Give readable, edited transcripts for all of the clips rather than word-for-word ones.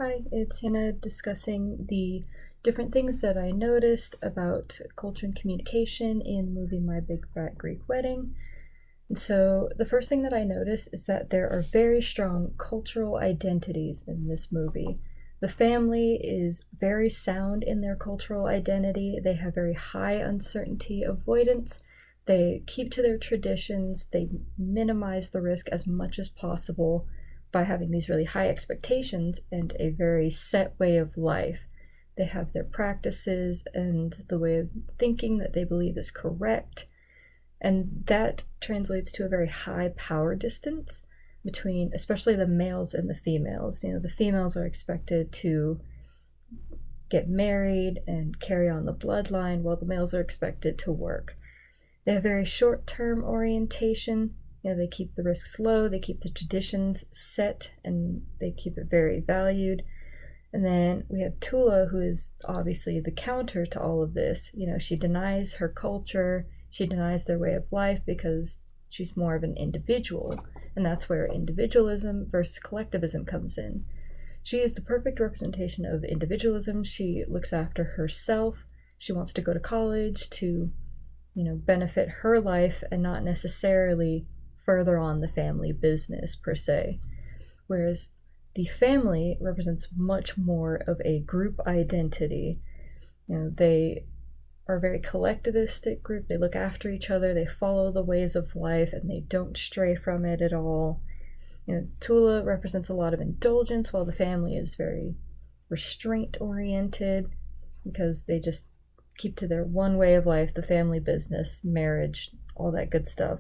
Hi, it's Hannah discussing the different things that I noticed about culture and communication in the movie My Big Fat Greek Wedding. And so, the first thing that I noticed is that there are very strong cultural identities in this movie. The family is very sound in their cultural identity, they have very high uncertainty avoidance. They keep to their traditions, they minimize the risk as much as possible by having these really high expectations and a very set way of life. They have their practices and the way of thinking that they believe is correct, and that translates to a very high power distance between, especially the males and the females. The females are expected to get married and carry on the bloodline, while the males are expected to work. They have very short term orientation. They keep the risks low, they keep the traditions set, and they keep it very valued. And then we have Tula, who is obviously the counter to all of this. She denies her culture, she denies their way of life because she's more of an individual. And that's where individualism versus collectivism comes in. She is the perfect representation of individualism. She looks after herself. She wants to go to college to, benefit her life and not necessarily further on the family business per se. Whereas the family represents much more of a group identity. They are a very collectivistic group. They look after each other, they follow the ways of life, and they don't stray from it at all. Tula represents a lot of indulgence, while the family is very restraint oriented because they just keep to their one way of life, the family business, marriage, all that good stuff.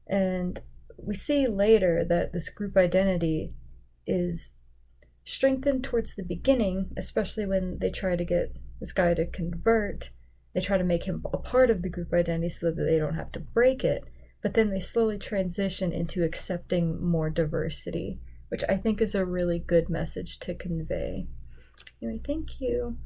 And we see later that this group identity is strengthened towards the beginning, especially when they try to get this guy to convert. They try to make him a part of the group identity so that they don't have to break it, but then they slowly transition into accepting more diversity, which I think is a really good message to convey. Anyway, thank you.